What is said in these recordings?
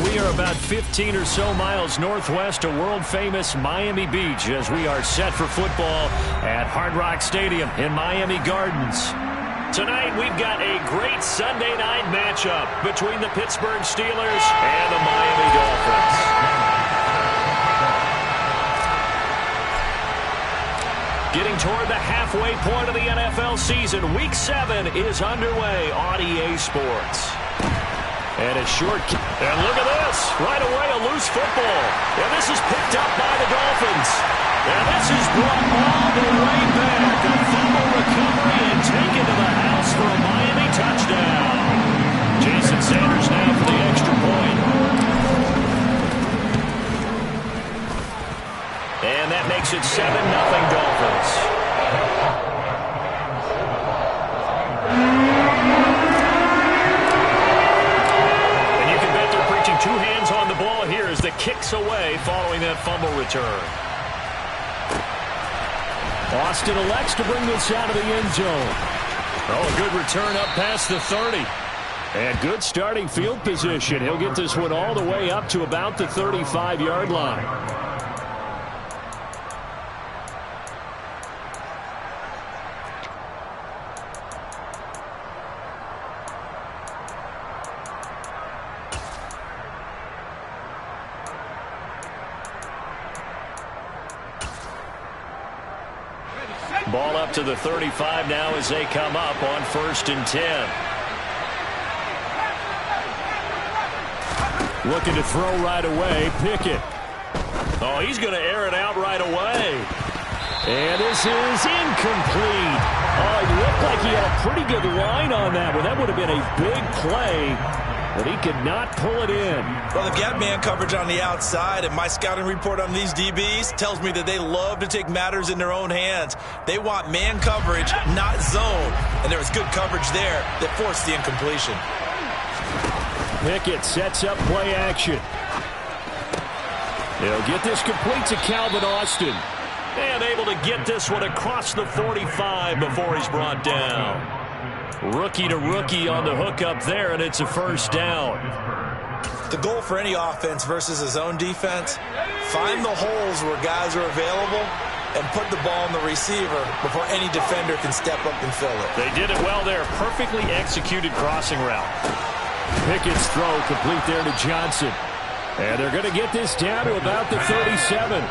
We are about 15 or so miles northwest of world-famous Miami Beach as we are set for football at Hard Rock Stadium in Miami Gardens. Tonight, we've got a great Sunday night matchup between the Pittsburgh Steelers and the Miami Dolphins. Getting toward the halfway point of the NFL season, Week 7 is underway on EA Sports. And a short kick. And look at this. Right away, a loose football. And this is picked up by the Dolphins. And this is brought all the way back. A fumble recovery and taken to the house for a Miami touchdown. Jason Sanders now for the extra point. And that makes it 7-0 Dolphins. And you can bet they're preaching two hands on the ball here as the kick's away following that fumble return. Austin elects to bring this out of the end zone. Oh, a good return up past the 30. And good starting field position. He'll get this one all the way up to about the 35-yard line. Ball up to the 35 now as they come up on 1st and 10. Looking to throw right away. Pickett. Oh, he's going to air it out right away. And this is incomplete. Oh, it looked like he had a pretty good line on that one. That would have been a big play, but he could not pull it in. Well, they've got man coverage on the outside, and my scouting report on these DBs tells me that they love to take matters in their own hands. They want man coverage, not zone. And there was good coverage there that forced the incompletion. Pickett sets up play action. He'll get this complete to Calvin Austin. And able to get this one across the 45 before he's brought down. Rookie to rookie on the hook up there, and it's a first down. The goal for any offense versus a zone defense, find the holes where guys are available and put the ball in the receiver before any defender can step up and fill it. They did it well there. Perfectly executed crossing route. Pickett's throw complete there to Johnson. And they're going to get this down to about the 37.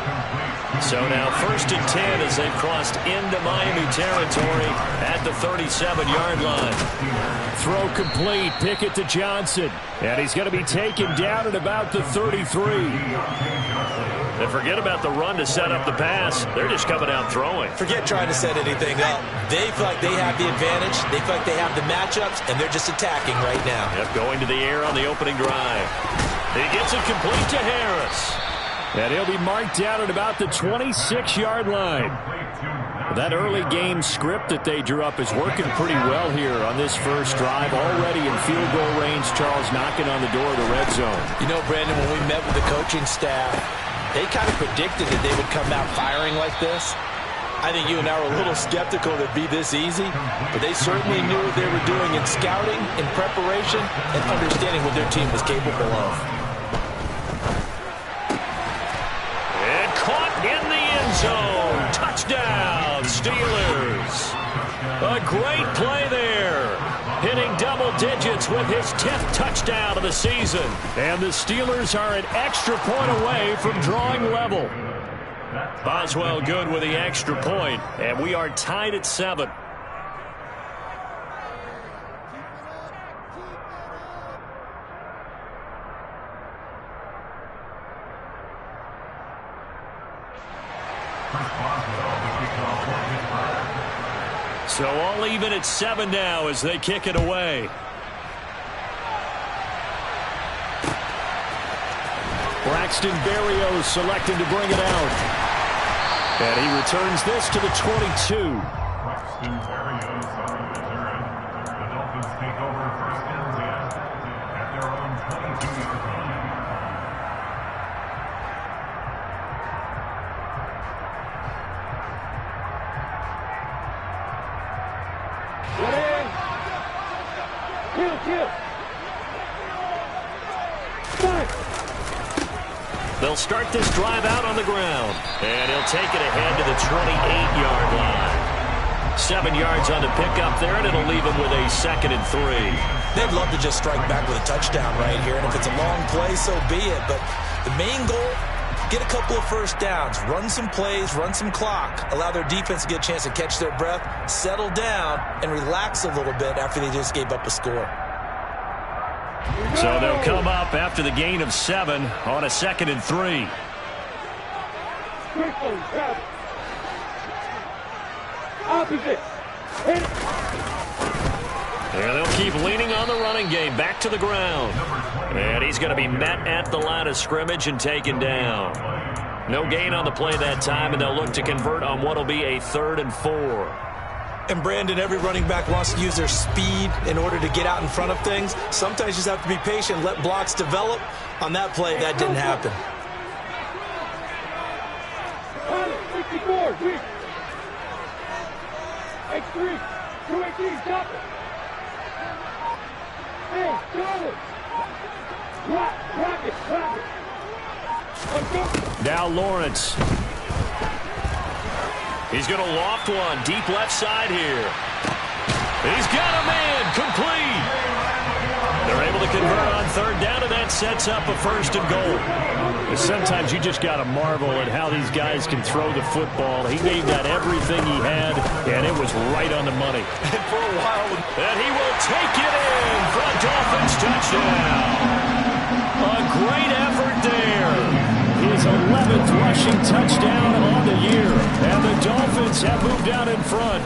So now 1st and 10 as they've crossed into Miami territory at the 37-yard line. Throw complete. Pickett to Johnson. And he's going to be taken down at about the 33. And forget about the run to set up the pass. They're just coming out throwing. Forget trying to set anything up. They feel like they have the advantage. They feel like they have the matchups, and they're just attacking right now. Yep, going to the air on the opening drive. He gets it complete to Harris. And he'll be marked down at about the 26-yard line. That early game script that they drew up is working pretty well here on this first drive. Already in field goal range, Charles knocking on the door of the red zone. You know, Brandon, when we met with the coaching staff, they kind of predicted that they would come out firing like this. I think you and I were a little skeptical that it'd be this easy, but they certainly knew what they were doing in scouting, in preparation, and understanding what their team was capable of. And caught in the end zone. Touchdown, Steelers. A great play there. Hitting double digits with his 10th touchdown of the season. And the Steelers are an extra point away from drawing level. Boswell good with the extra point, and we are tied at 7. So all even at 7 now as they kick it away. Braxton Berrios selecting to bring it out. And he returns this to the 22. Braxton Berrios on the return. The Dolphins take over 1st and 10 at their own 22-yard line. Kill. Back. They'll start this drive out on the ground. And he'll take it ahead to the 28-yard line. 7 yards on the pickup there, and it'll leave him with a 2nd and 3. They'd love to just strike back with a touchdown right here, and if it's a long play, so be it. But the main goal, get a couple of first downs, run some plays, run some clock, allow their defense to get a chance to catch their breath, settle down, and relax a little bit after they just gave up a score. So they'll come up after the gain of 7 on a 2nd and 3. Opposite. And they'll keep leaning on the running game. Back to the ground. And he's going to be met at the line of scrimmage and taken down. No gain on the play that time, and they'll look to convert on what will be a 3rd and 4. And Brandon, every running back wants to use their speed in order to get out in front of things. Sometimes you just have to be patient, let blocks develop. On that play, that didn't happen. 64, quick. X3, 218, stop it. Hey, Charlie. Drop it. Now Lawrence. He's going to loft one. Deep left side here. He's got a man. Complete. They're able to convert on 3rd down, and that sets up a 1st and goal. Sometimes you just got to marvel at how these guys can throw the football. He gave that everything he had, and it was right on the money. And for a while, and he will take it in for a Dolphins touchdown. A great effort there. His 11th rushing touchdown on the year. And the Dolphins have moved out in front.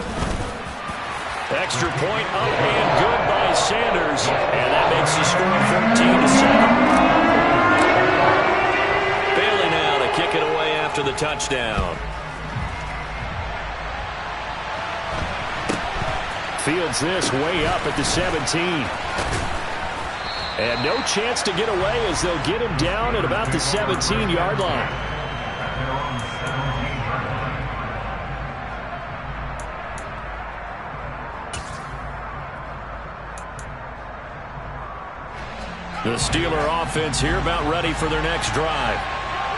Extra point up and good by Sanders. And that makes the score 14-7. Bailey now to kick it away after the touchdown. Fields this way up at the 17. And no chance to get away as they'll get him down at about the 17-yard line. The Steeler offense here about ready for their next drive.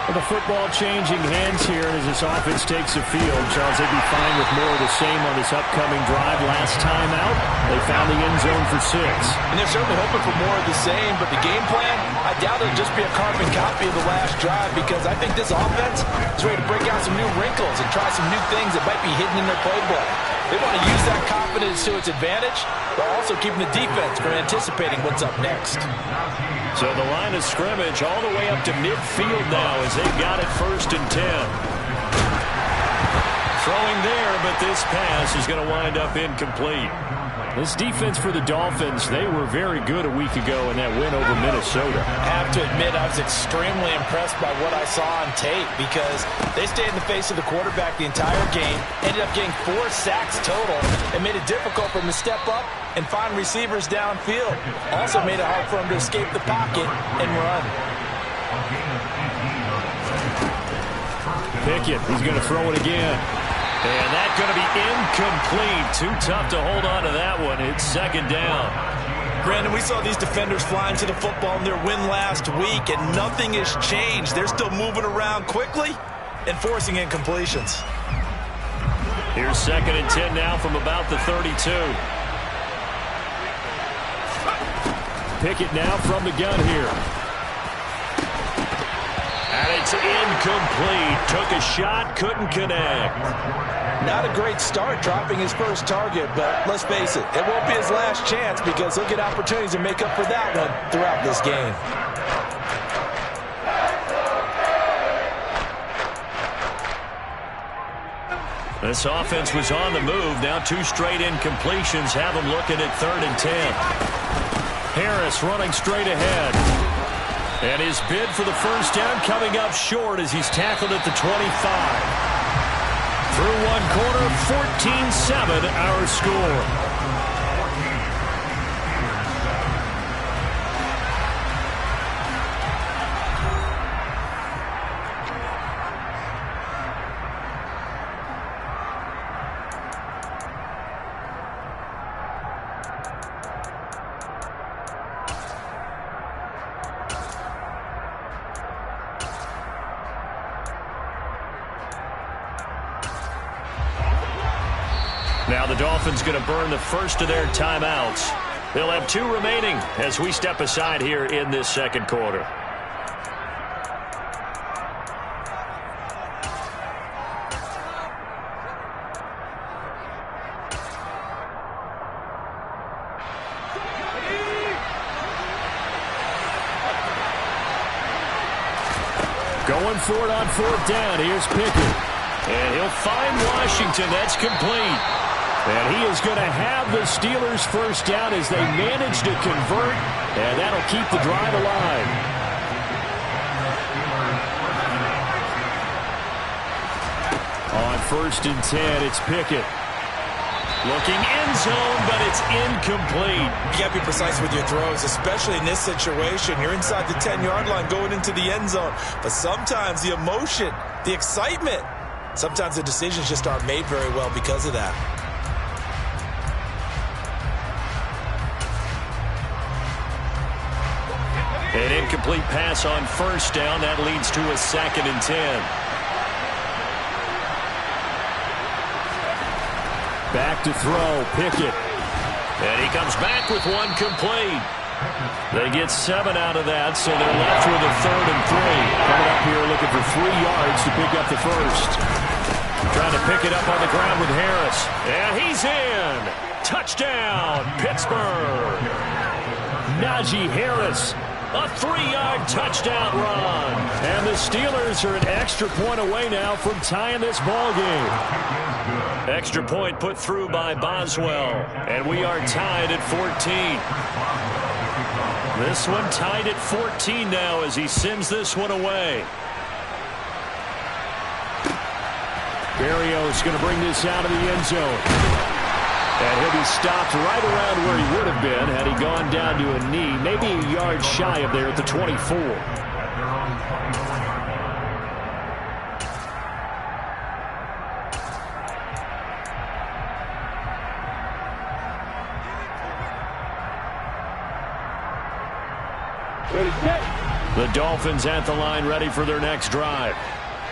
Well, the football changing hands here as this offense takes the field. Charles, they'd be fine with more of the same on this upcoming drive. Last time out, they found the end zone for 6. And they're certainly hoping for more of the same, but the game plan, I doubt it'll just be a carbon copy of the last drive, because I think this offense is ready to break out some new wrinkles and try some new things that might be hidden in their playbook. They want to use that confidence to its advantage, while also keeping the defense from anticipating what's up next. So the line of scrimmage all the way up to midfield now as they've got it 1st and 10. Throwing there, but this pass is going to wind up incomplete. This defense for the Dolphins, they were very good a week ago in that win over Minnesota. I have to admit, I was extremely impressed by what I saw on tape, because they stayed in the face of the quarterback the entire game, ended up getting 4 sacks total, and made it difficult for him to step up and find receivers downfield. Also made it hard for him to escape the pocket and run. Pickett, he's going to throw it again. And that's going to be incomplete. Too tough to hold on to that one. It's 2nd down. Brandon, we saw these defenders flying to the football in their win last week, and nothing has changed. They're still moving around quickly and forcing incompletions. Here's 2nd and 10 now from about the 32. Pickett now from the gun here. And it's incomplete. Took a shot, couldn't connect. Not a great start dropping his first target, but let's face it, it won't be his last chance, because he'll get opportunities to make up for that one throughout this game. This offense was on the move. Now 2 straight incompletions have them looking at 3rd and 10. Harris running straight ahead. And his bid for the 1st down coming up short as he's tackled at the 25. Through one quarter, 14-7 our score. Now the Dolphins going to burn the first of their timeouts. They'll have 2 remaining as we step aside here in this second quarter. Going for it on 4th down. Here's Pickett. And he'll find Washington. That's complete. And he is going to have the Steelers first down as they manage to convert. And that'll keep the drive alive. On 1st and 10, it's Pickett. Looking end zone, but it's incomplete. You got to be precise with your throws, especially in this situation. You're inside the 10-yard line going into the end zone. But sometimes the emotion, the excitement, sometimes the decisions just aren't made very well because of that. An incomplete pass on 1st down. That leads to a 2nd and 10. Back to throw, Pickett. And he comes back with 1 complete. They get 7 out of that, so they're left with a 3rd and 3. Coming up here looking for 3 yards to pick up the first. Trying to pick it up on the ground with Harris. And he's in. Touchdown, Pittsburgh. Najee Harris. A 3-yard touchdown run. And the Steelers are an extra point away now from tying this ball game. Extra point put through by Boswell. And we are tied at 14. This one tied at 14 now as he sends this one away. Berrios going to bring this out of the end zone. And he'll be stopped right around where he would have been had he gone down to a knee, maybe a yard shy of there at the 24. The Dolphins at the line ready for their next drive.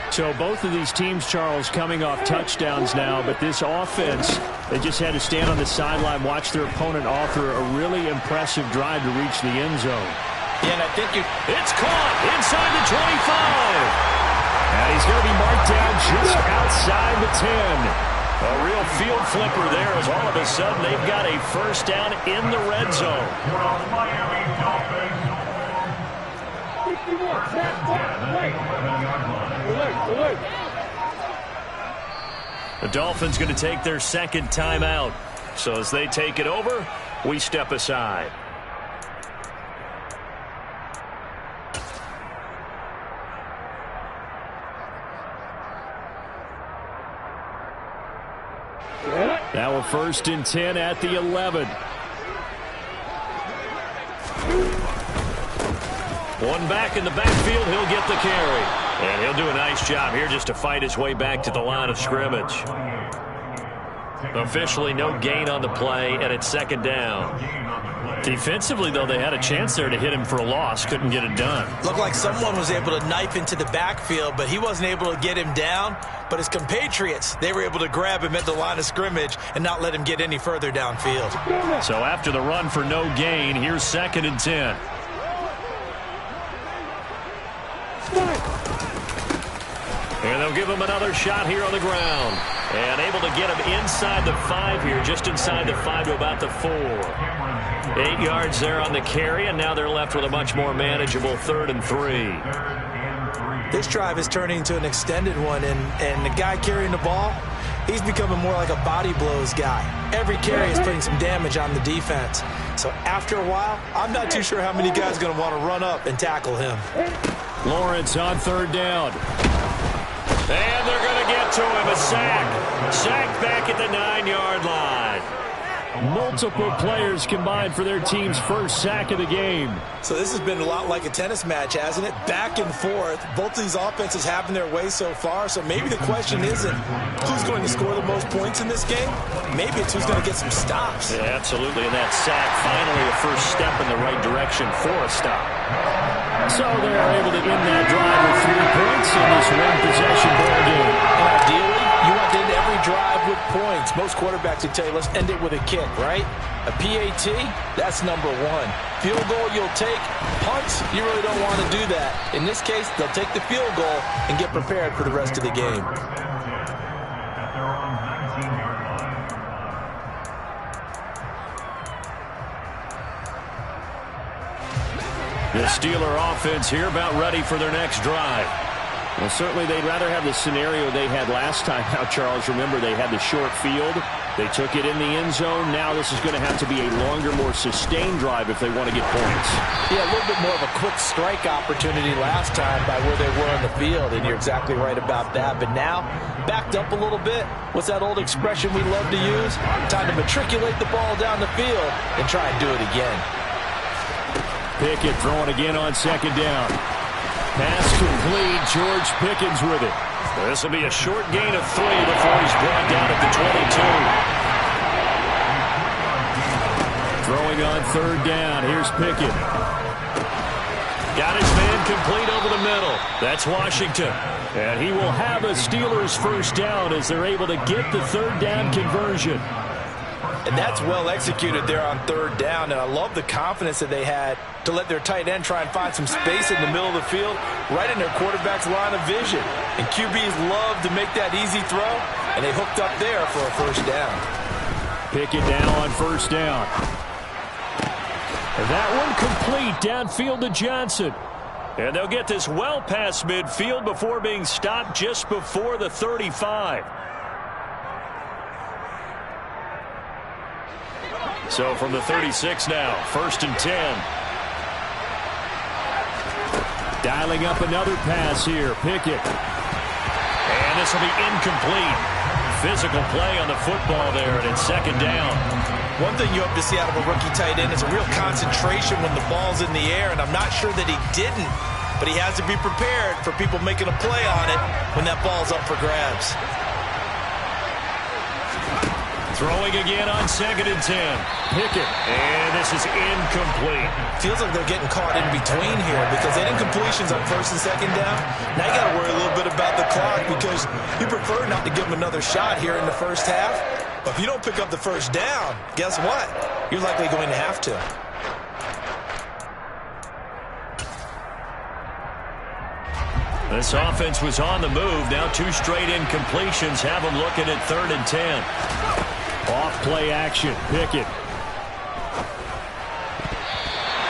So both of these teams, Charles, coming off touchdowns now, but this offense, they just had to stand on the sideline, watch their opponent author a really impressive drive to reach the end zone. Yeah, and I think it's caught inside the 25. And he's going to be marked down just outside the 10. A real field flipper there as all of a sudden they've got a first down in the red zone. The Dolphins going to take their 2nd timeout. So as they take it over, we step aside. Now a 1st and 10 at the 11. One back in the backfield, he'll get the carry. And he'll do a nice job here just to fight his way back to the line of scrimmage. Officially no gain on the play, and it's 2nd down. Defensively, though, they had a chance there to hit him for a loss. Couldn't get it done. Looked like someone was able to knife into the backfield, but he wasn't able to get him down. But his compatriots, they were able to grab him at the line of scrimmage and not let him get any further downfield. So after the run for no gain, here's 2nd and 10. And they'll give him another shot here on the ground. And able to get him inside the 5 here, just inside the 5 to about the 4. 8 yards there on the carry, and now they're left with a much more manageable 3rd and 3. This drive is turning into an extended one, and the guy carrying the ball, he's becoming more like a body blows guy. Every carry is putting some damage on the defense. So after a while, I'm not too sure how many guys are going to want to run up and tackle him. Lawrence on 3rd down. And they're going to get to him. A sack. Sacked back at the 9-yard line. Multiple players combined for their team's first sack of the game. So this has been a lot like a tennis match, hasn't it? Back and forth. Both of these offenses having their way so far. So maybe the question isn't who's going to score the most points in this game. Maybe it's who's going to get some stops. Yeah, absolutely. And that sack, finally a first step in the right direction for a stop. So they're able to end that drive with 3 points in this one-possession ball game. And ideally, you want to end every every drive with points. Most quarterbacks would tell you, let's end it with a kick, right? A PAT, that's number one. Field goal you'll take. Punts, you really don't want to do that. In this case, they'll take the field goal and get prepared for the rest of the game. At their own 19-yard line. The Steeler offense here about ready for their next drive. Well, certainly they'd rather have the scenario they had last time out, Charles. Remember, they had the short field. They took it in the end zone. Now this is going to have to be a longer, more sustained drive if they want to get points. Yeah, a little bit more of a quick strike opportunity last time by where they were on the field, and you're exactly right about that. But now, backed up a little bit. What's that old expression we love to use? Time to matriculate the ball down the field and try and do it again. Pickett throwing again on second down. Pass complete. George Pickens with it. This will be a short gain of 3 before he's brought down at the 22. Throwing on third down. Here's Pickett. Got his man complete over the middle. That's Washington. And he will have a Steelers first down as they're able to get the third down conversion. And that's well executed there on third down. And I love the confidence that they had to let their tight end try and find some space in the middle of the field, right in their quarterback's line of vision. And QBs love to make that easy throw, and they hooked up there for a first down. Pickett now on first down. And that one complete downfield to Johnson. And they'll get this well past midfield before being stopped just before the 35. So from the 36 now, 1st and 10. Dialing up another pass here, Pickett. And this will be incomplete. Physical play on the football there, and it's second down. One thing you hope to see out of a rookie tight end is a real concentration when the ball's in the air, and I'm not sure that he didn't, but he has to be prepared for people making a play on it when that ball's up for grabs. Throwing again on 2nd and 10. Pickett. And this is incomplete. Feels like they're getting caught in between here because they had incompletions on 1st and 2nd down. Now you got to worry a little bit about the clock because you prefer not to give them another shot here in the first half. But if you don't pick up the first down, guess what? You're likely going to have to. This offense was on the move. Now 2 straight incompletions have them looking at 3rd and 10. Off play action, Pickett.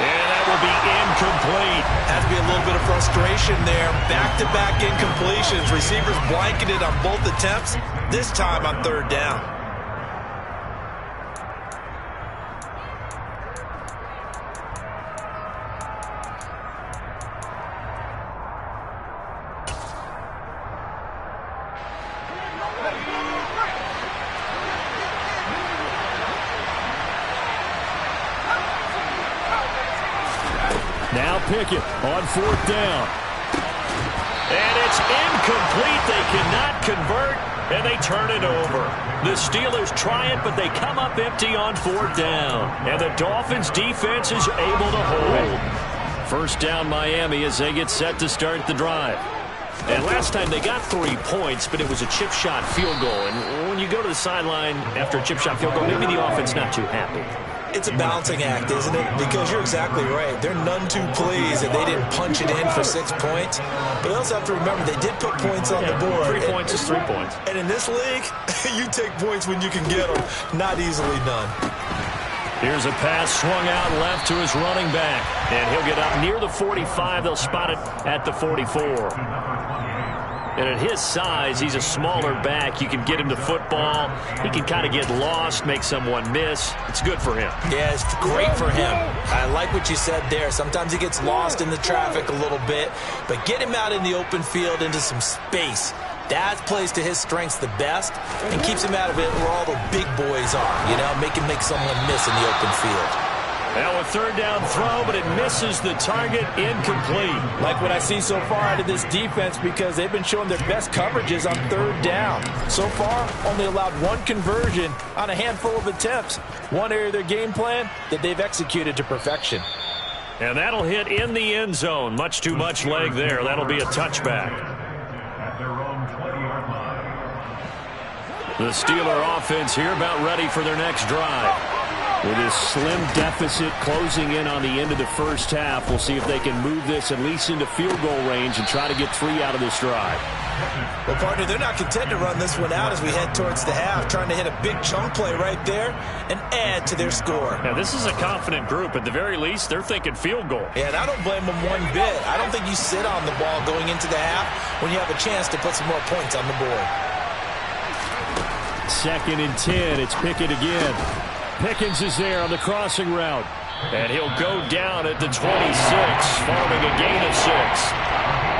And that will be incomplete. Has to be a little bit of frustration there. Back-to-back incompletions. Receivers blanketed on both attempts, this time on 3rd down. Now Pickett on 4th down. And it's incomplete. They cannot convert, and they turn it over. The Steelers try it, but they come up empty on 4th down. And the Dolphins' defense is able to hold. First down Miami as they get set to start the drive. And last time they got 3 points, but it was a chip shot field goal. And when you go to the sideline after a chip shot field goal, maybe the offense not too happy. It's a balancing act, isn't it? Because you're exactly right. They're none too pleased that they didn't punch it in for 6 points. But they also have to remember they did put points on the board. 3 points is 3 points. And in this league, you take points when you can get them. Not easily done. Here's a pass swung out left to his running back. And he'll get up near the 45. They'll spot it at the 44. And at his size, he's a smaller back. You can get him to football. He can kind of get lost, make someone miss. It's good for him. Yeah, it's great for him. I like what you said there. Sometimes he gets lost in the traffic a little bit. But get him out in the open field into some space. That plays to his strengths the best and keeps him out of it where all the big boys are. You know, make someone miss in the open field. Now a 3rd down throw, but it misses the target, incomplete. Like what I see so far out of this defense because they've been showing their best coverages on 3rd down. So far, only allowed 1 conversion on a handful of attempts. One area of their game plan that they've executed to perfection. And that'll hit in the end zone. Much too much leg there. That'll be a touchback. At their own 20-yard line. The Steeler offense here about ready for their next drive. With this slim deficit closing in on the end of the first half, we'll see if they can move this at least into field goal range and try to get 3 out of this drive. Well, partner, they're not content to run this one out as we head towards the half, trying to hit a big chunk play right there and add to their score. Now, this is a confident group. At the very least, they're thinking field goal. Yeah, and I don't blame them one bit. I don't think you sit on the ball going into the half when you have a chance to put some more points on the board. 2nd and 10. It's Pickett again. Pickens is there on the crossing route. And he'll go down at the 26, farming a gain of 6.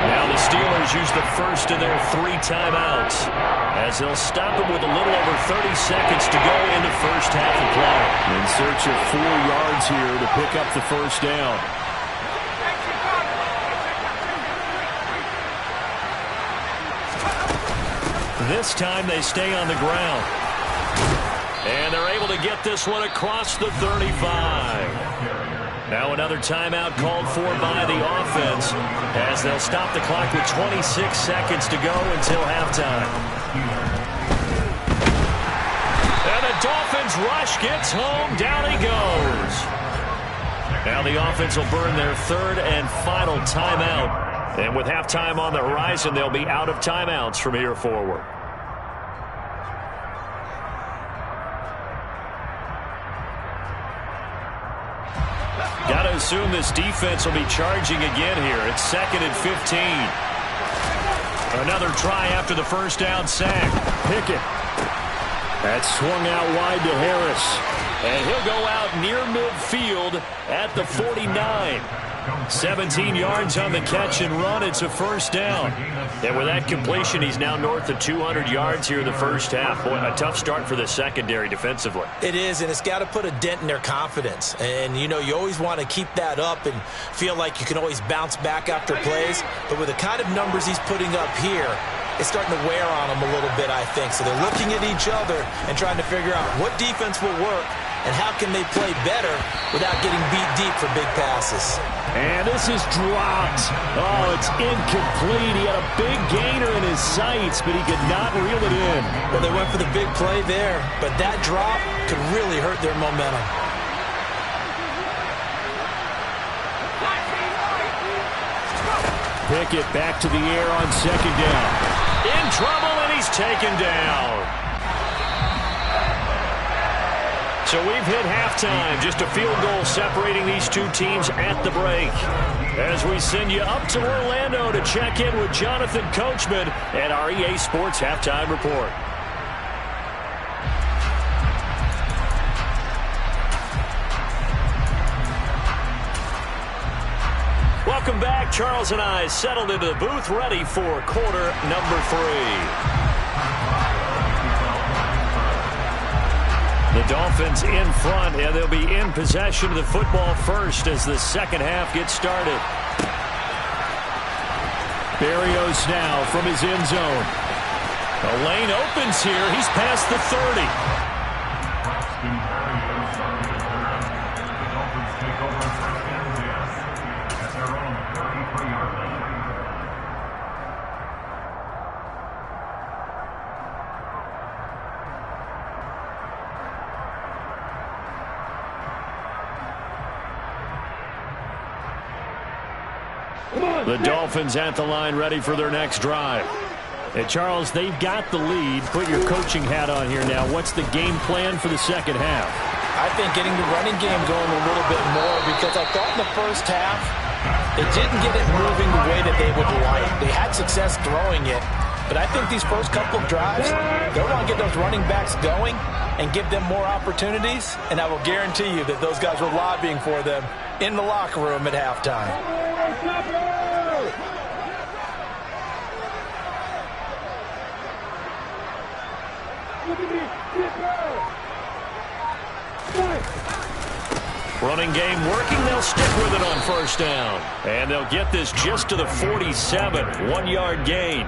Now the Steelers use the first of their 3 timeouts as they'll stop him with a little over 30 seconds to go in the first half of play. In search of 4 yards here to pick up the first down. This time they stay on the ground. And they're able to get this one across the 35. Now another timeout called for by the offense as they'll stop the clock with 26 seconds to go until halftime. And the Dolphins rush gets home. Down he goes. Now the offense will burn their 3rd and final timeout. And with halftime on the horizon, they'll be out of timeouts from here forward. Got to assume this defense will be charging again here. It's 2nd and 15. Another try after the first down sack. Pickett. That's swung out wide to Harris. And he'll go out near midfield at the 49. 17 yards on the catch and run. It's a first down. And with that completion, he's now north of 200 yards here in the first half. Boy, a tough start for the secondary defensively. It is, and it's got to put a dent in their confidence. And, you know, you always want to keep that up and feel like you can always bounce back after plays. But with the kind of numbers he's putting up here, it's starting to wear on them a little bit, I think. So they're looking at each other and trying to figure out what defense will work and how can they play better without getting beat deep for big passes. And this is dropped. Oh, it's incomplete. He had a big gainer in his sights, but he could not reel it in. Well, they went for the big play there, but that drop could really hurt their momentum. Pickett back to the air on 2nd down. In trouble, and he's taken down. So we've hit halftime. Just a field goal separating these two teams at the break. As we send you up to Orlando to check in with Jonathan Coachman at our EA Sports Halftime Report. Welcome back. Charles and I settled into the booth, ready for quarter number 3. The Dolphins in front, and they'll be in possession of the football first as the second half gets started. Berrios now from his end zone. A lane opens here. He's past the 30. The Dolphins take over 1st and 10 at their own 33-yard line. The Dolphins at the line ready for their next drive. And Charles, they've got the lead. Put your coaching hat on here now. What's the game plan for the second half? I think getting the running game going a little bit more, because I thought in the first half they didn't get it moving the way that they would like. They had success throwing it, but I think these first couple of drives, they want to get those running backs going and give them more opportunities, and I will guarantee you that those guys were lobbying for them in the locker room at halftime. Running game working. They'll stick with it on first down. And they'll get this just to the 47. 1-yard gain.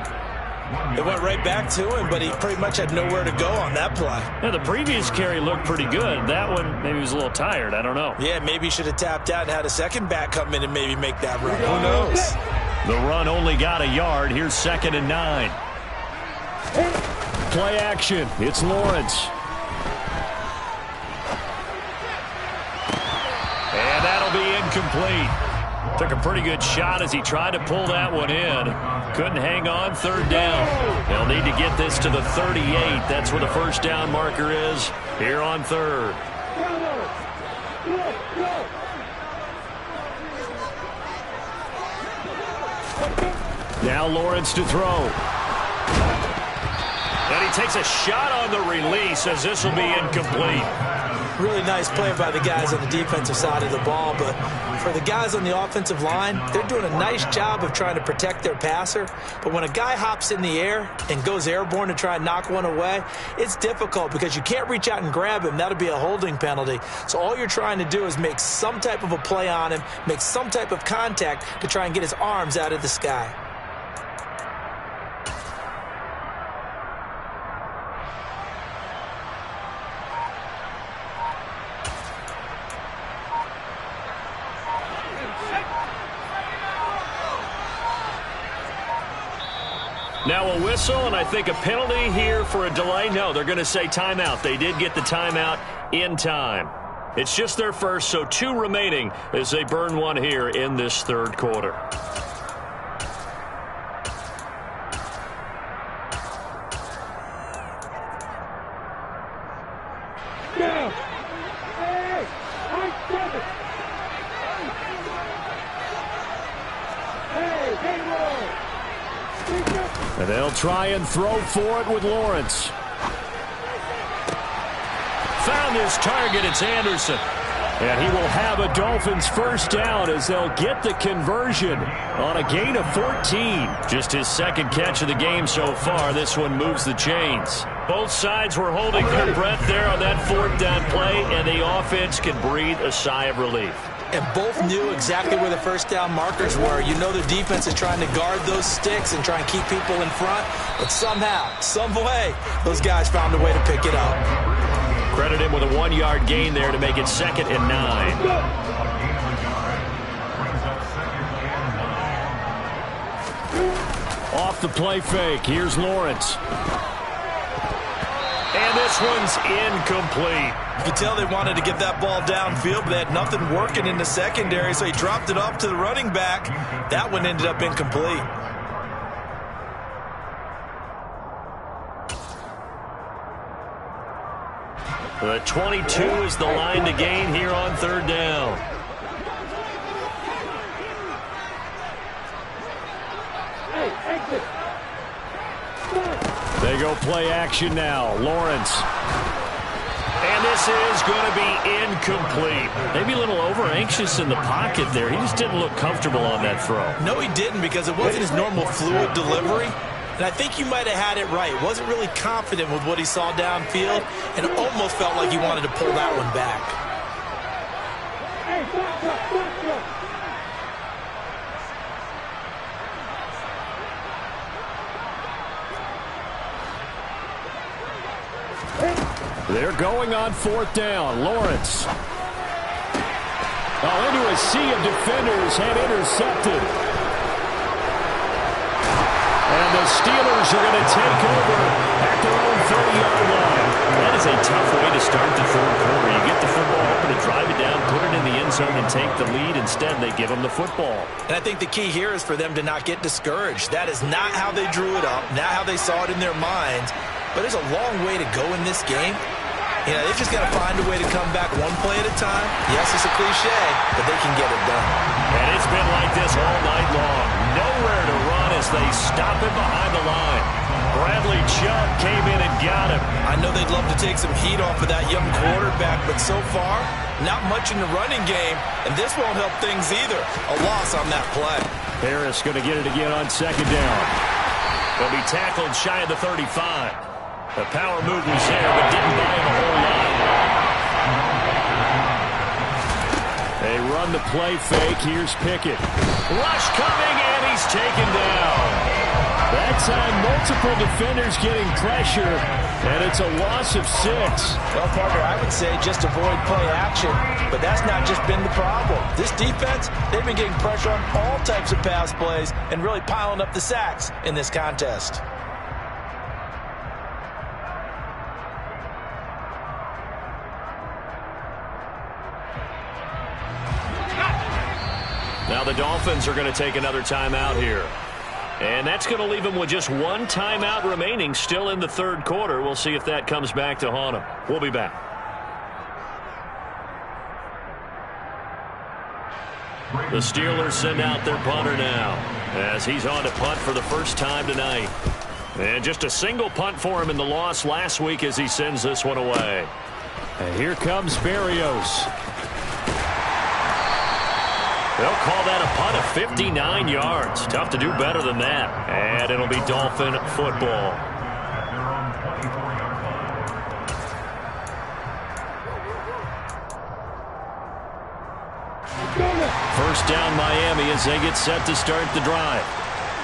It went right back to him, but he pretty much had nowhere to go on that play. Now, the previous carry looked pretty good. That one, maybe he was a little tired. I don't know. Yeah, maybe he should have tapped out and had a second back come in and maybe make that run. Who knows? The run only got a yard. Here's 2nd and 9. Play action. It's Lawrence. And that'll be incomplete. Took a pretty good shot as he tried to pull that one in. Couldn't hang on. Third down. They'll need to get this to the 38. That's where the first down marker is here on third. Now Lawrence to throw. And he takes a shot on the release as this will be incomplete. Really nice play by the guys on the defensive side of the ball, but for the guys on the offensive line, they're doing a nice job of trying to protect their passer. But when a guy hops in the air and goes airborne to try and knock one away, it's difficult because you can't reach out and grab him. That'll be a holding penalty. So all you're trying to do is make some type of a play on him, make some type of contact to try and get his arms out of the sky. Now a whistle, and I think a penalty here for a delay. No, they're going to say timeout. They did get the timeout in time. It's just their first, so 2 remaining as they burn one here in this third quarter. Down. Hey, I said it. Hey, roll. And they'll try and throw for it with Lawrence. Found his target. It's Anderson. And he will have a Dolphins first down as they'll get the conversion on a gain of 14. Just his second catch of the game so far. This one moves the chains. Both sides were holding their breath there on that fourth down play, and the offense can breathe a sigh of relief. And both knew exactly where the first down markers were. You know the defense is trying to guard those sticks and try and keep people in front. But somehow, some way, those guys found a way to pick it up. Credit him with a 1-yard gain there to make it 2nd and 9. Off the play fake. Here's Lawrence. And this one's incomplete. You can tell they wanted to get that ball downfield, but they had nothing working in the secondary, so he dropped it off to the running back. That one ended up incomplete. The 22 is the line to gain here on third down. Hey, exit. They go play action now. Lawrence. And this is going to be incomplete. Maybe a little over-anxious in the pocket there. He just didn't look comfortable on that throw. No, he didn't, because it wasn't his normal fluid delivery. And I think you might have had it right. Wasn't really confident with what he saw downfield, and it almost felt like he wanted to pull that one back. Hey, stop. They're going on fourth down. Lawrence. Into a sea of defenders and intercepted. And the Steelers are going to take over at their own 30-yard line. That is a tough way to start the third quarter. You get the football open and drive it down, put it in the end zone, and take the lead. Instead, they give them the football. And I think the key here is for them to not get discouraged. That is not how they drew it up, not how they saw it in their minds. But there's a long way to go in this game. You know, they've just got to find a way to come back one play at a time. Yes, it's a cliche, but they can get it done. And it's been like this all night long. Nowhere to run as they stop him behind the line. Bradley Chubb came in and got him. I know they'd love to take some heat off of that young quarterback, but so far, not much in the running game, and this won't help things either. A loss on that play. Harris going to get it again on second down. He'll be tackled shy of the 35. The power move was there, but didn't buy him a whole lot. They run the play fake. Here's Pickett. Rush coming, and he's taken down. That time, multiple defenders getting pressure, and it's a loss of 6. Well, partner, I would say just avoid play action, but that's not just been the problem. This defense, they've been getting pressure on all types of pass plays and really piling up the sacks in this contest. Now the Dolphins are going to take another timeout here. And that's going to leave them with just one timeout remaining still in the third quarter. We'll see if that comes back to haunt them. We'll be back. The Steelers send out their punter now as he's on to punt for the first time tonight. And just a single punt for him in the loss last week as he sends this one away. And here comes Berrios. They'll call that a punt of 59 yards. Tough to do better than that. And it'll be Dolphin football. First down Miami as they get set to start the drive.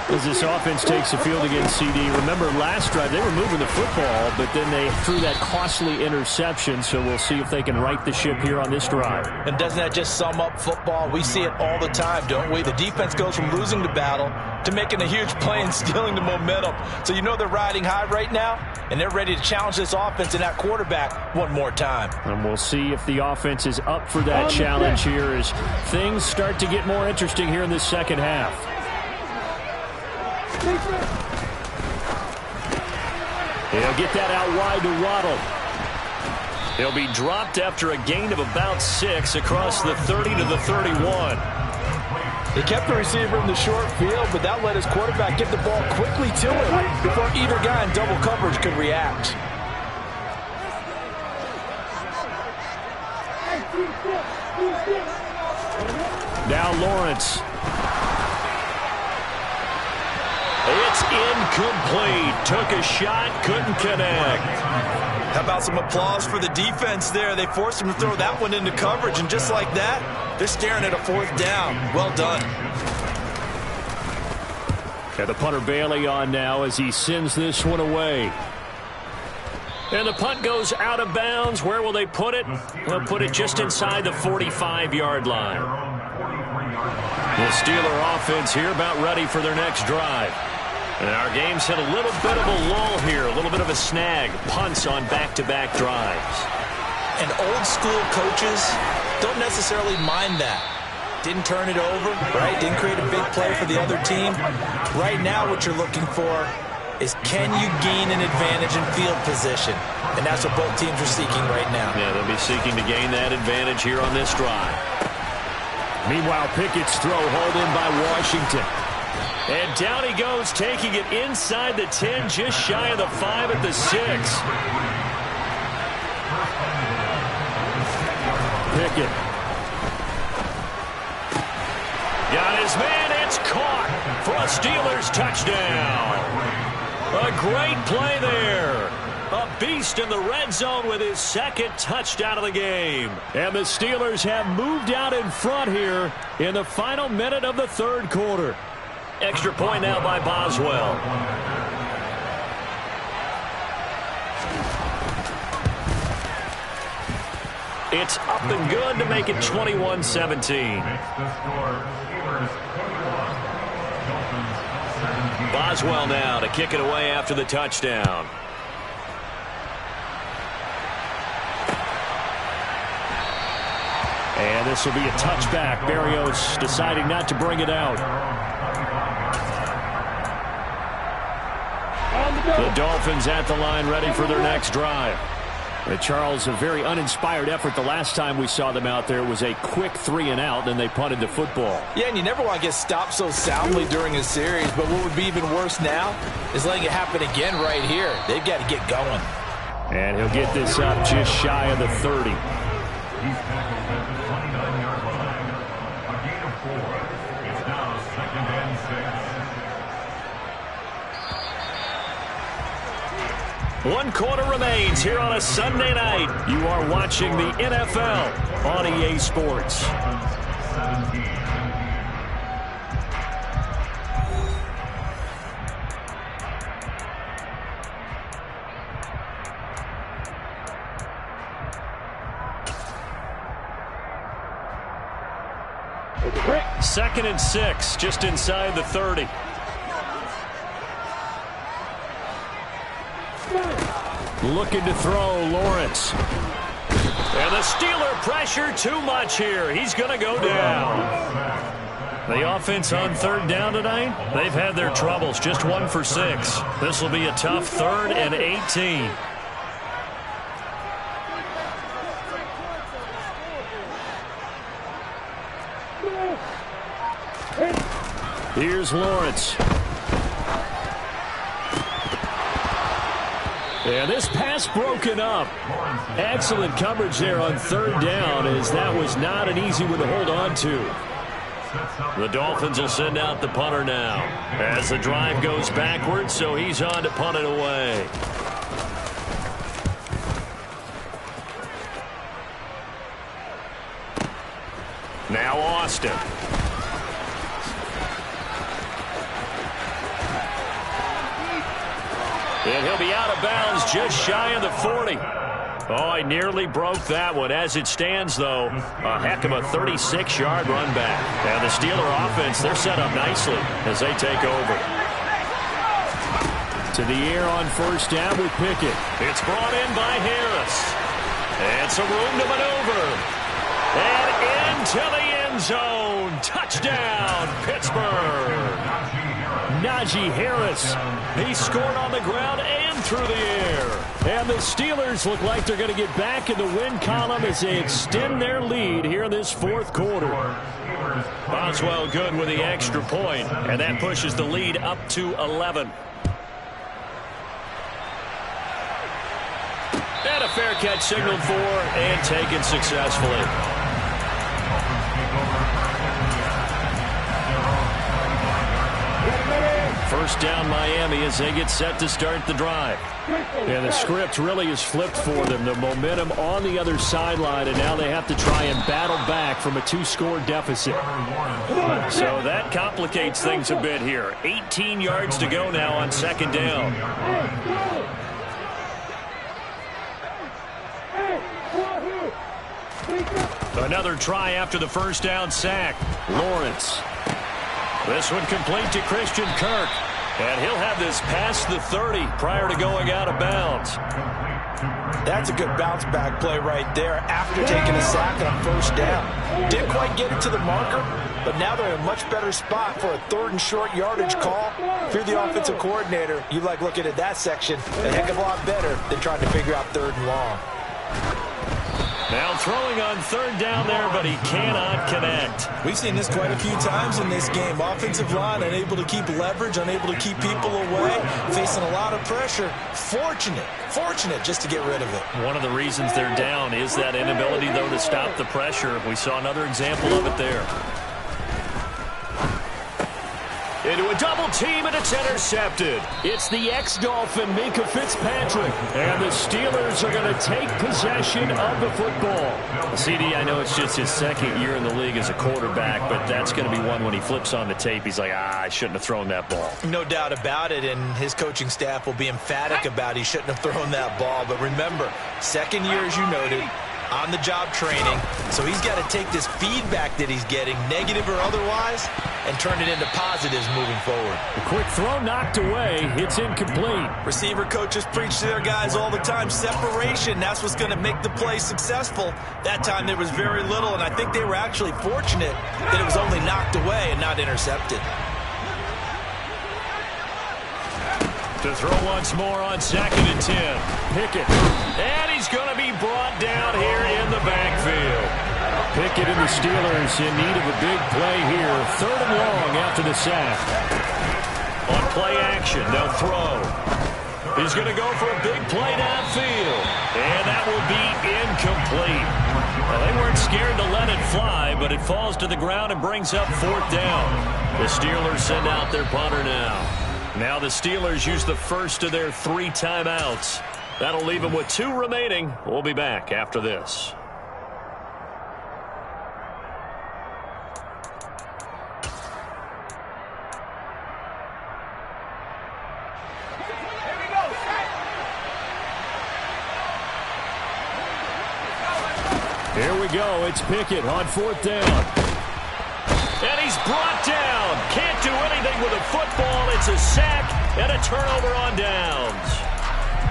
As this offense takes the field against CD. Remember last drive they were moving the football, but then they threw that costly interception, so we'll see if they can right the ship here on this drive. And doesn't that just sum up football? We see it all the time, don't we? The defense goes from losing the battle to making a huge play and stealing the momentum. So you know they're riding high right now, and they're ready to challenge this offense and that quarterback one more time. And we'll see if the offense is up for that challenge here as things start to get more interesting here in this second half. He'll get that out wide to Waddle. He'll be dropped after a gain of about 6 across the 30 to the 31. They kept the receiver in the short field, but that let his quarterback get the ball quickly to him before either guy in double coverage could react. Now Lawrence. It's incomplete. Took a shot, couldn't connect. How about some applause for the defense there? They forced him to throw that one into coverage, and just like that, they're staring at a fourth down. Well done. And the punter Bailey on now as he sends this one away. And the punt goes out of bounds. Where will they put it? They'll put it just inside the 45-yard line. The Steeler offense here about ready for their next drive. And our game's hit a little bit of a lull here, a little bit of a snag. Punts on back-to-back drives. And old-school coaches don't necessarily mind that. Didn't turn it over, right? Didn't create a big play for the other team. Right now what you're looking for is can you gain an advantage in field position? And that's what both teams are seeking right now. Yeah, they'll be seeking to gain that advantage here on this drive. Meanwhile, Pickett's throw hauled in by Washington. And down he goes, taking it inside the 10, just shy of the 5 at the 6. Pickett. Got his man, it's caught for a Steelers touchdown. A great play there. A beast in the red zone with his second touchdown of the game. And the Steelers have moved out in front here in the final minute of the third quarter. Extra point now by Boswell. It's up and good to make it 21-17. Boswell now to kick it away after the touchdown. And this will be a touchback. Berrios deciding not to bring it out. The Dolphins at the line ready for their next drive. Charles, a very uninspired effort the last time we saw them out there. It was a quick 3-and-out, then they punted the football. Yeah, and you never want to get stopped so soundly during a series, but what would be even worse now is letting it happen again right here. They've got to get going. And he'll get this up just shy of the 30. He's tackled at the 29-yard line. A gain of 4. It's now 2nd and 6. 1 quarter remains here on a Sunday night. You are watching the NFL on EA Sports. 17. Second and 6, just inside the 30. Looking to throw, Lawrence. And the Steeler pressure too much here. He's going to go down. The offense on third down tonight, they've had their troubles, just 1 for 6. This will be a tough 3rd and 18. Here's Lawrence. And this pass broken up. Excellent coverage there on third down, as that was not an easy one to hold on to. The Dolphins will send out the punter now as the drive goes backwards, so he's on to punt it away. Now Austin. And he'll be out of bounds just shy of the 40. Oh, he nearly broke that one. As it stands, though, a heck of a 36-yard run back. And the Steeler offense, they're set up nicely as they take over. To the air on first down with Pickett. It's brought in by Harris. And some room to maneuver. And into the end zone. Touchdown, Pittsburgh. Najee Harris. He scored on the ground and through the air. And the Steelers look like they're going to get back in the win column as they extend their lead here in this 4th quarter. Boswell good with the extra point, and that pushes the lead up to 11. And a fair catch signaled for and taken successfully. First down Miami as they get set to start the drive. And the script really is flipped for them. The momentum on the other sideline, and now they have to try and battle back from a 2-score deficit. So that complicates things a bit here. 18 yards to go now on second down. Another try after the first down sack. Lawrence. This one complete to Christian Kirk. And he'll have this past the 30 prior to going out of bounds. That's a good bounce-back play right there after taking a sack on first down. Didn't quite get it to the marker, but now they're in a much better spot for a 3rd and short yardage call. If you're the offensive coordinator, you like looking at that section a heck of a lot better than trying to figure out 3rd and long. Now throwing on third down there, but he cannot connect. We've seen this quite a few times in this game. Offensive line unable to keep leverage, unable to keep people away, facing a lot of pressure. Fortunate just to get rid of it. One of the reasons they're down is that inability, though, to stop the pressure. We saw another example of it there. Into a double team, and it's intercepted. It's the ex-Dolphin, Minkah Fitzpatrick. And the Steelers are going to take possession of the football. CD, I know it's just his 2nd year in the league as a quarterback, but that's going to be one when he flips on the tape. He's like, I shouldn't have thrown that ball. No doubt about it, and his coaching staff will be emphatic about he shouldn't have thrown that ball. But remember, 2nd year, as you noted, on-the-job training. So he's got to take this feedback that he's getting, negative or otherwise, and turn it into positives moving forward. A quick throw knocked away. It's incomplete. Receiver coaches preach to their guys all the time. Separation, that's what's going to make the play successful. That time there was very little, and I think they were actually fortunate that it was only knocked away and not intercepted. To throw once more on 2nd and 10. Pickett. And he's going to be brought down here in the backfield. Pickett and the Steelers in need of a big play here. 3rd and long after the sack. On play action, they'll throw. He's going to go for a big play downfield. And that will be incomplete. Well, they weren't scared to let it fly, but it falls to the ground and brings up 4th down. The Steelers send out their punter now. Now the Steelers use the first of their 3 timeouts. That'll leave them with 2 remaining. We'll be back after this. Here we go. It's Pickett on 4th down. And he's brought down. Can't do anything with a football. It's a sack and a turnover on downs.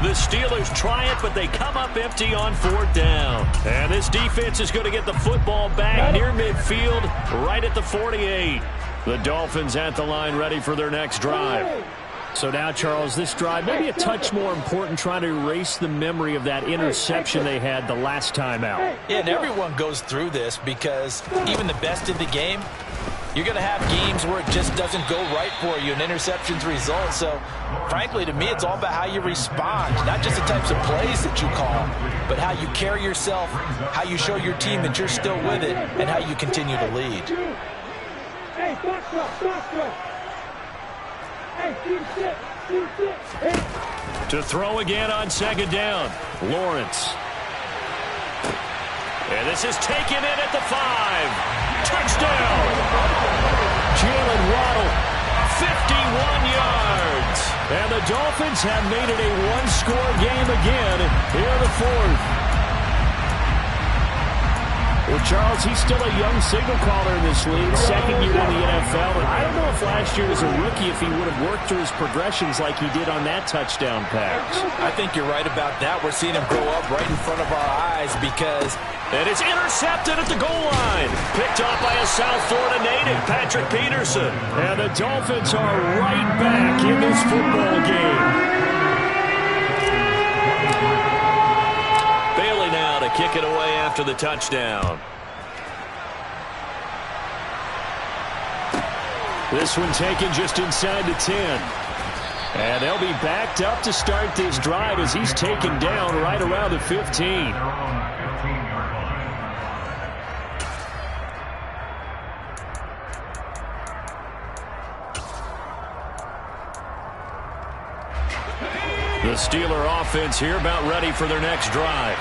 The Steelers try it, but they come up empty on 4th down. And this defense is going to get the football back near midfield, right at the 48. The Dolphins at the line ready for their next drive. So now, Charles, this drive maybe a touch more important, trying to erase the memory of that interception they had the last time out. Yeah, and everyone goes through this because even the best in the game, you're going to have games where it just doesn't go right for you, and interceptions result. So, frankly, to me, it's all about how you respond, not just the types of plays that you call, but how you carry yourself, how you show your team that you're still with it, and how you continue to lead. Hey, box up. Hey, keep sit. Hey. To throw again on second down, Lawrence. And this is taken in at the 5. Touchdown! Jalen Waddle, 51 yards. And the Dolphins have made it a one-score game again here in the fourth. Well, Charles, he's still a young signal caller in this league, second year in the NFL. And I don't know if last year as a rookie if he would have worked through his progressions like he did on that touchdown pass. I think you're right about that. We're seeing him grow up right in front of our eyes because... And it's intercepted at the goal line. Picked off by a South Florida native, Patrick Peterson. And the Dolphins are right back in this football game. Bailey now to kick it away after the touchdown. This one taken just inside the 10. And they'll be backed up to start this drive as he's taken down right around the 15. The Steeler offense here about ready for their next drive.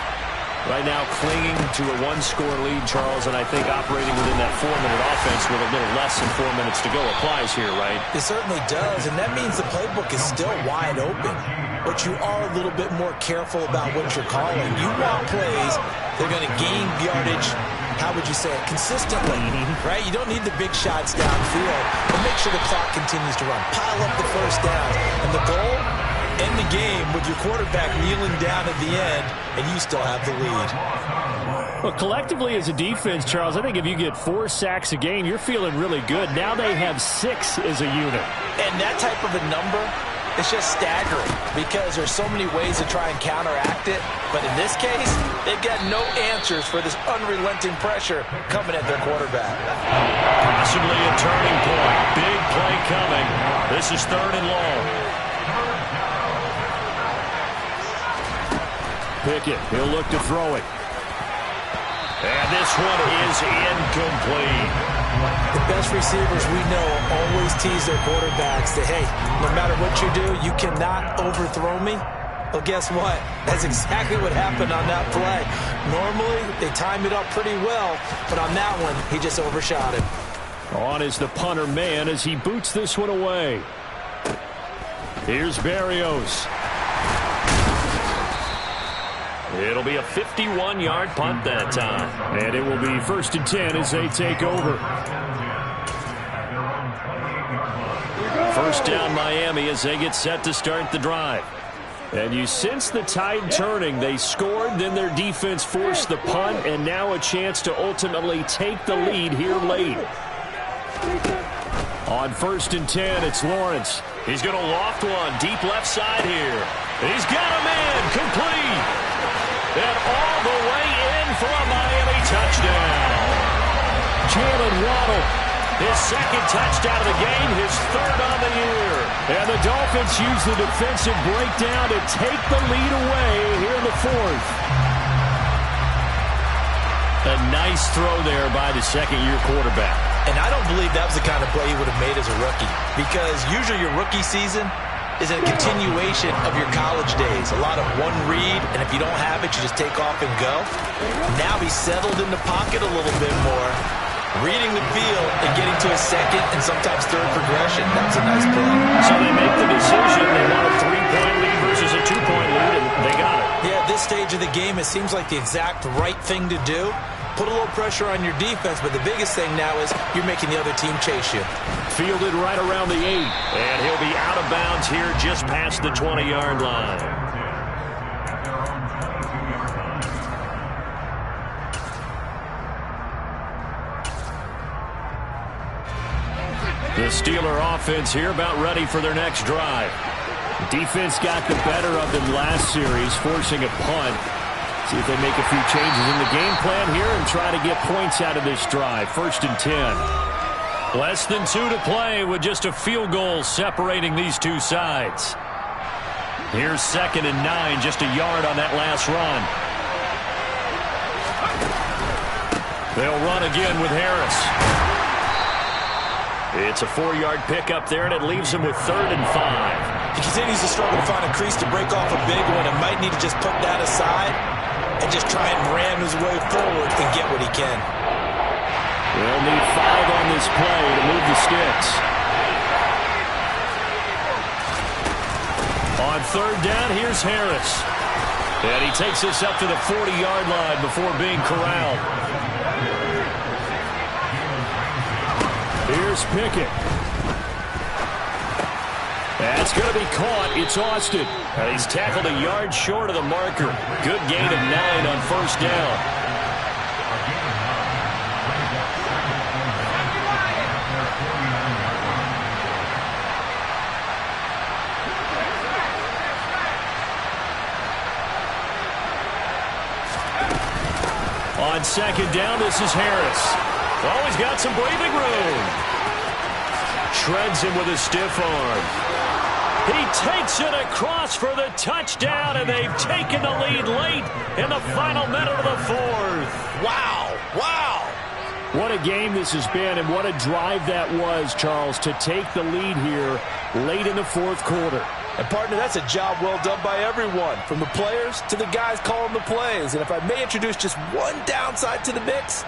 Right now clinging to a one-score lead, Charles, and I think operating within that 4-minute offense with a little less than 4 minutes to go applies here, right? It certainly does, and that means the playbook is still wide open. But you are a little bit more careful about what you're calling. You want plays, they're going to gain yardage, how would you say it, consistently, right? You don't need the big shots downfield, but make sure the clock continues to run. Pile up the first downs, and the goal? End the game with your quarterback kneeling down at the end, and you still have the lead. Well, collectively as a defense, Charles, I think if you get 4 sacks a game, you're feeling really good. Now they have 6 as a unit. And that type of a number, it's just staggering because there's so many ways to try and counteract it. But in this case, they've got no answers for this unrelenting pressure coming at their quarterback. Possibly a turning point. Big play coming. This is 3rd and long. Pickett, he'll look to throw it. And this one is incomplete. The best receivers we know always tease their quarterbacks that, hey, no matter what you do, you cannot overthrow me. Well, guess what? That's exactly what happened on that play. Normally, they time it up pretty well, but on that one, he just overshot it. On is the punter man as he boots this one away. Here's Berrios. It'll be a 51-yard punt that time. And it will be 1st and 10 as they take over. First down Miami as they get set to start the drive. And you sense the tide turning. They scored, then their defense forced the punt, and now a chance to ultimately take the lead here late. On 1st and 10, it's Lawrence. He's going to loft one deep left side here. He's got a man complete. And all the way in for a Miami touchdown. Jalen Waddle, his 2nd touchdown of the game, his 3rd on the year. And the Dolphins use the defensive breakdown to take the lead away here in the 4th. A nice throw there by the 2nd-year quarterback. And I don't believe that was the kind of play he would have made as a rookie, because usually your rookie season is a continuation of your college days. A lot of one read, and if you don't have it, you just take off and go. Now he's settled in the pocket a little bit more, reading the field and getting to a 2nd and sometimes 3rd progression. That's a nice play. So they make the decision. They want a 3-point lead versus a 2-point lead, and they got it. Yeah, at this stage of the game, it seems like the exact right thing to do. Put a little pressure on your defense, but the biggest thing now is you're making the other team chase you. Fielded right around the 8, and he'll be out of bounds here just past the 20-yard line. The Steeler offense here about ready for their next drive. Defense got the better of them last series, forcing a punt. See if they make a few changes in the game plan here and try to get points out of this drive. 1st and 10. Less than 2 to play with just a field goal separating these two sides. Here's 2nd and 9, just a yard on that last run. They'll run again with Harris. It's a 4-yard pickup there, and it leaves him with 3rd and 5. He continues to struggle to find a crease to break off a big one and might need to just put that aside and just try and ram his way forward and get what he can. They'll need 5 on this play to move the sticks. On 3rd down, here's Harris. And he takes this up to the 40-yard line before being corralled. Here's Pickett. That's going to be caught. It's Austin. And he's tackled a yard short of the marker. Good gain of 9 on 1st down. On 2nd down, this is Harris. Oh, he's got some breathing room. Shreds him with a stiff arm. He takes it across for the touchdown, and they've taken the lead late in the final minute of the 4th. Wow, wow. What a game this has been, and what a drive that was, Charles, to take the lead here late in the 4th quarter. And, partner, that's a job well done by everyone, from the players to the guys calling the plays. And if I may introduce just one downside to the mix,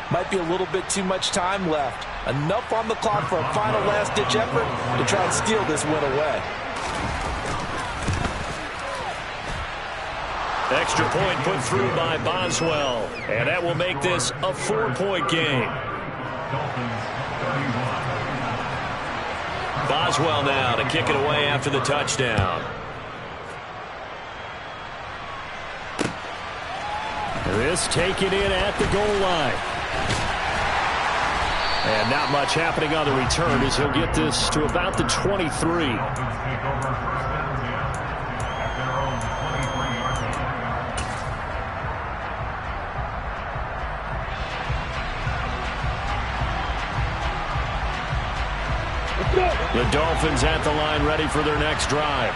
might be a little bit too much time left. Enough on the clock for a final last-ditch effort to try and steal this win away. Extra point put through by Boswell, and that will make this a 4-point game. Boswell now to kick it away after the touchdown. This taken in at the goal line. And not much happening on the return as he'll get this to about the 23. The Dolphins at the line ready for their next drive.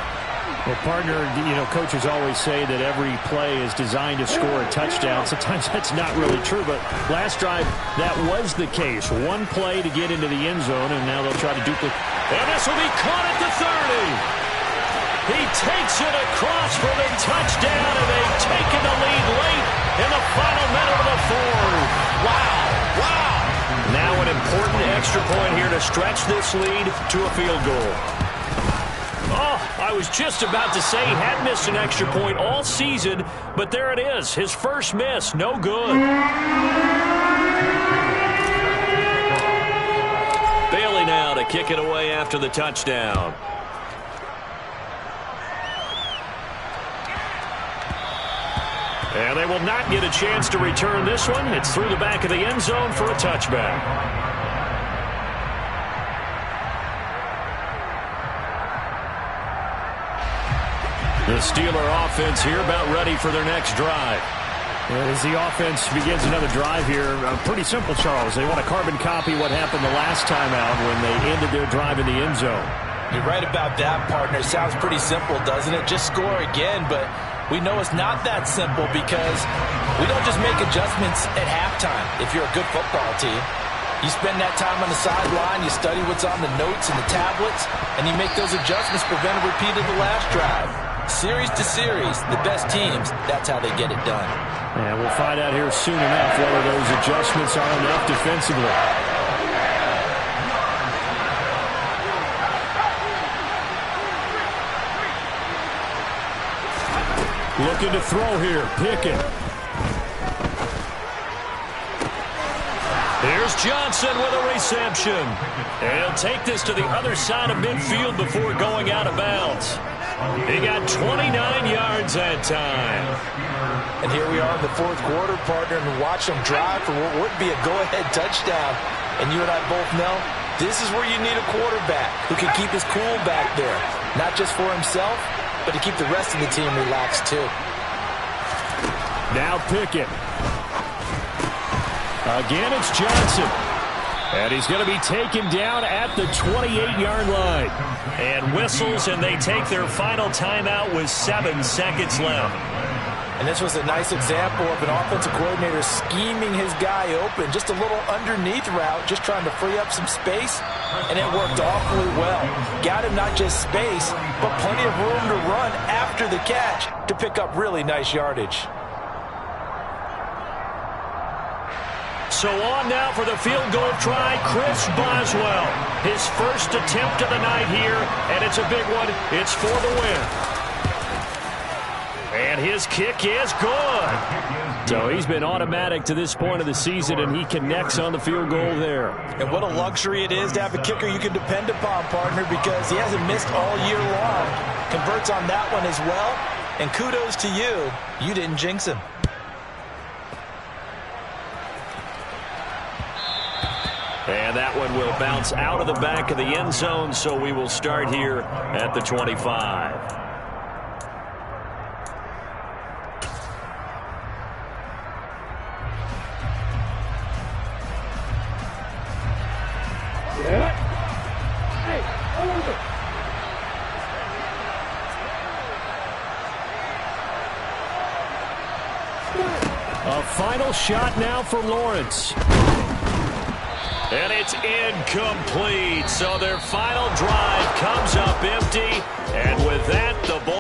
Well, partner, you know, coaches always say that every play is designed to score a touchdown. Sometimes that's not really true, but last drive, that was the case. One play to get into the end zone, and now they'll try to duplicate. And this will be caught at the 30. He takes it across for the touchdown, and they've taken the lead late in the final minute of the 4th. Wow, wow. Now an important extra point here to stretch this lead to a field goal. Oh, I was just about to say he had missed an extra point all season, but there it is. His first miss, no good. Bailey now to kick it away after the touchdown. And they will not get a chance to return this one. It's through the back of the end zone for a touchback. The Steeler offense here about ready for their next drive. As the offense begins another drive here, pretty simple, Charles. They want to carbon copy what happened the last time out when they ended their drive in the end zone. You're right about that, partner. Sounds pretty simple, doesn't it? Just score again, but we know it's not that simple because we don't just make adjustments at halftime if you're a good football team. You spend that time on the sideline, you study what's on the notes and the tablets, and you make those adjustments to prevent a repeat of the last drive. Series to series, the best teams, that's how they get it done. And we'll find out here soon enough whether those adjustments are enough defensively. Looking to throw here, Pickett. Here's Johnson with a reception. And he'll take this to the other side of midfield before going out of bounds. He got 29 yards that time. And here we are in the 4th quarter, partner, and watch them drive for what would be a go-ahead touchdown. And you and I both know This is where you need a quarterback who can keep his cool back there. Not just for himself, but to keep the rest of the team relaxed too. Now Pickett. Again, it's Johnson. And he's going to be taken down at the 28-yard line. And whistles, and they take their final timeout with 7 seconds left. And this was a nice example of an offensive coordinator scheming his guy open. Just a little underneath route, just trying to free up some space. And it worked awfully well. Got him not just space, but plenty of room to run after the catch to pick up really nice yardage. So on now for the field goal try, Chris Boswell. His first attempt of the night here, and it's a big one. It's for the win. And his kick is good. So he's been automatic to this point of the season, and he connects on the field goal there. And what a luxury it is to have a kicker you can depend upon, partner, because he hasn't missed all year long. Converts on that one as well, and kudos to you. You didn't jinx him. And that one will bounce out of the back of the end zone, so we will start here at the 25. A final shot now for Lawrence. And it's incomplete. So their final drive comes up empty.